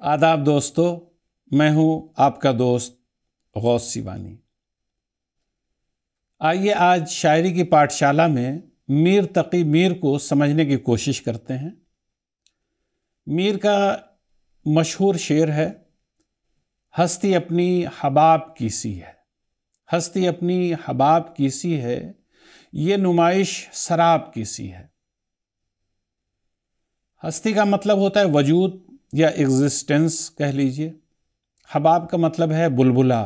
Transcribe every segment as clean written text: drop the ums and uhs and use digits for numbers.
आदाब दोस्तों, मैं हूं आपका दोस्त गौस सिवानी। आइए आज शायरी की पाठशाला में मीर तकी मीर को समझने की कोशिश करते हैं। मीर का मशहूर शेर है, हस्ती अपनी हबाब की सी है, हस्ती अपनी हबाब की सी है, ये नुमाइश शराब की सी है। हस्ती का मतलब होता है वजूद या एग्जिस्टेंस कह लीजिए। हबाब का मतलब है बुलबुला।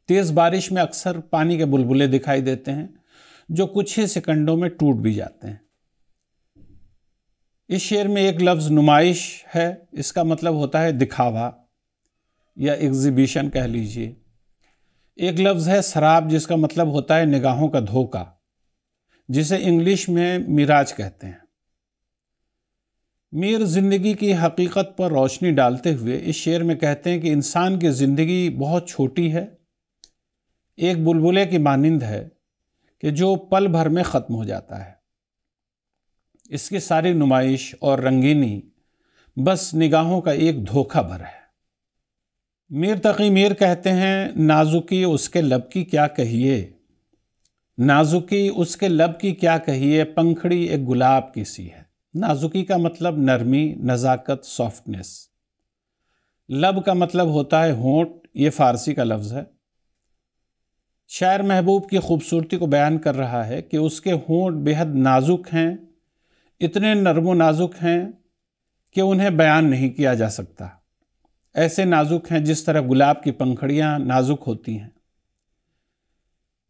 तेज़ बारिश में अक्सर पानी के बुलबुले दिखाई देते हैं जो कुछ ही सेकंडों में टूट भी जाते हैं। इस शेर में एक लफ्ज़ नुमाइश है, इसका मतलब होता है दिखावा या एग्जीबिशन कह लीजिए। एक लफ्ज़ है शराब, जिसका मतलब होता है निगाहों का धोखा, जिसे इंग्लिश में मिराज कहते हैं। मीर ज़िंदगी की हकीकत पर रोशनी डालते हुए इस शेर में कहते हैं कि इंसान की ज़िंदगी बहुत छोटी है, एक बुलबुले की मानिंद है कि जो पल भर में ख़त्म हो जाता है। इसकी सारी नुमाइश और रंगीनी बस निगाहों का एक धोखा भर है। मीर तकी मीर कहते हैं, नाजुकी उसके लब की क्या कहिए, नाजुकी उसके लब की क्या कहिए, पंखड़ी एक गुलाब की सी है। नाजुकी का मतलब नरमी, नज़ाकत, सॉफ्टनेस। लब का मतलब होता है होंठ, ये फ़ारसी का लफ्ज़ है। शायर महबूब की खूबसूरती को बयान कर रहा है कि उसके होंठ बेहद नाजुक हैं, इतने नरम नाजुक हैं कि उन्हें बयान नहीं किया जा सकता। ऐसे नाजुक हैं जिस तरह गुलाब की पंखड़ियाँ नाजुक होती हैं।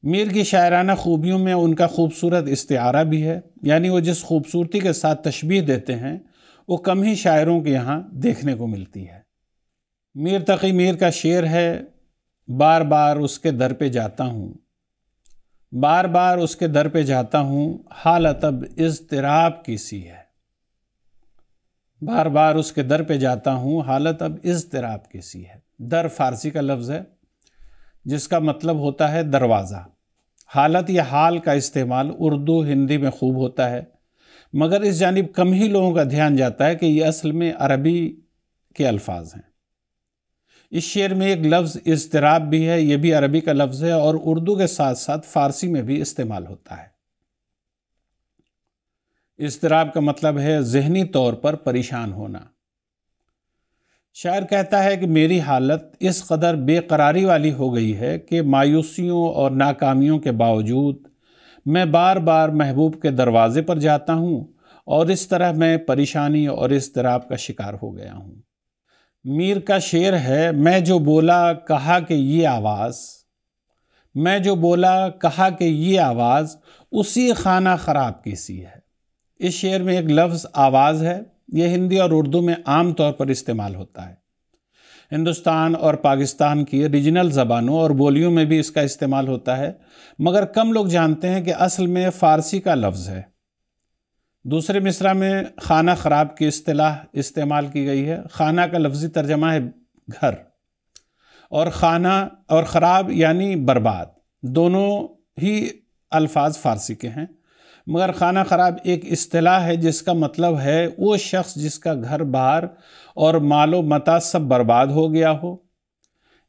मीर की शायराना खूबियों में उनका खूबसूरत इस्तिआरा भी है, यानी वो जिस खूबसूरती के साथ तशबीह देते हैं वो कम ही शायरों के यहाँ देखने को मिलती है। मीर तकी मीर का शेर है, बार बार उसके दर पे जाता हूँ, बार बार उसके दर पे जाता हूँ, हालत अब इज़्तिराब की सी है। बार बार उसके दर पे जाता हूँ, हालत अब इज़्तिराब की सी है। दर फ़ारसी का लफ्ज़ है जिसका मतलब होता है दरवाज़ा। हालत या हाल का इस्तेमाल उर्दू हिंदी में खूब होता है, मगर इस जानिब कम ही लोगों का ध्यान जाता है कि ये असल में अरबी के अल्फाज हैं। इस शेर में एक लफ्ज़ इज़्तिराब भी है, ये भी अरबी का लफ्ज़ है और उर्दू के साथ साथ फ़ारसी में भी इस्तेमाल होता है। इज़्तिराब का मतलब है ज़हनी तौर पर परेशान होना। शायर कहता है कि मेरी हालत इस कदर बेकरारी वाली हो गई है कि मायूसियों और नाकामियों के बावजूद मैं बार बार महबूब के दरवाज़े पर जाता हूँ और इस तरह मैं परेशानी और इज़्तिराब का शिकार हो गया हूँ। मीर का शेर है, मैं जो बोला कहा कि ये आवाज़, मैं जो बोला कहा कि ये आवाज़ उसी खाना ख़राब की सी है। इस शेर में एक लफ्ज़ आवाज़ है, यह हिंदी और उर्दू में आम तौर पर इस्तेमाल होता है। हिंदुस्तान और पाकिस्तान की रीजनल ज़बानों और बोलियों में भी इसका इस्तेमाल होता है, मगर कम लोग जानते हैं कि असल में फ़ारसी का लफ्ज़ है। दूसरे मिसरा में खाना ख़राब की इस्तिलाह इस्तेमाल की गई है। खाना का लफ्ज़ी तर्जमा है घर, और खाना और ख़राब यानी बर्बाद, दोनों ही अल्फाज फ़ारसी के हैं। मगर खाना ख़राब एक इस्तिलाह है जिसका मतलब है वो शख्स जिसका घर बार और मालो मता सब बर्बाद हो गया हो,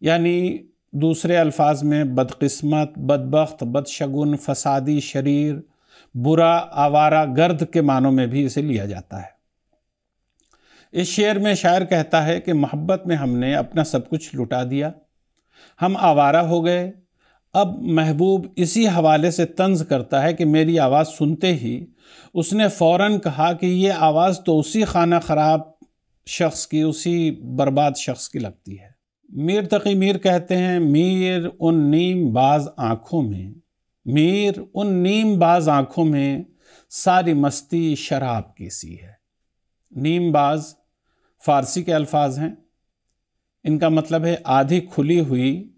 यानी दूसरे अल्फाज में बदकिस्मत, बदबख्त, बदशगुन, फसादी, शरीर, बुरा, आवारा, गर्द के मानों में भी इसे लिया जाता है। इस शेर में शायर कहता है कि मोहब्बत में हमने अपना सब कुछ लुटा दिया, हम आवारा हो गए। अब महबूब इसी हवाले से तंज करता है कि मेरी आवाज़ सुनते ही उसने फ़ौरन कहा कि ये आवाज़ तो उसी खाना ख़राब शख्स की, उसी बर्बाद शख्स की लगती है। मीर तकी मीर कहते हैं, मीर उन नीम बाज आँखों में, मीर उन नीम बाज आँखों में सारी मस्ती शराब की सी है। नीम बाज फ़ारसी के अल्फाज हैं, इनका मतलब है आधी खुली हुई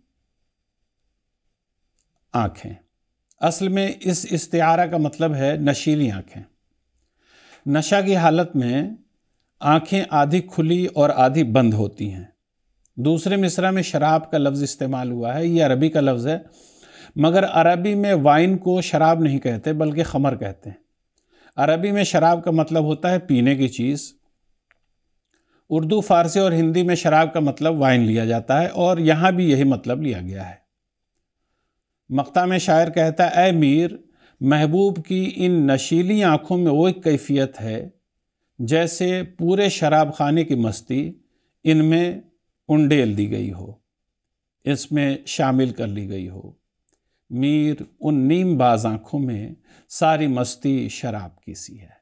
आँखें। असल में इस इस्तिआरा का मतलब है नशीली आँखें। नशा की हालत में आँखें आधी खुली और आधी बंद होती हैं। दूसरे मिसरा में शराब का लफ्ज़ इस्तेमाल हुआ है, ये अरबी का लफ्ज़ है, मगर अरबी में वाइन को शराब नहीं कहते बल्कि खमर कहते हैं। अरबी में शराब का मतलब होता है पीने की चीज़। اردو، فارسی اور ہندی میں شراب کا مطلب وائن لیا جاتا ہے، اور یہاں بھی یہی مطلب لیا گیا ہے۔ مقطع میں شاعر کہتا ہے: اے میر، محبوب کی ان نشیلی آنکھوں میں وہ ایک کیفیت ہے جیسے پورے شراب خانے کی مستی ان میں انڈیل دی گئی ہو، اس میں شامل کر لی گئی ہو۔ میر، ان نیم باز آنکھوں میں ساری مستی شراب کی سی ہے۔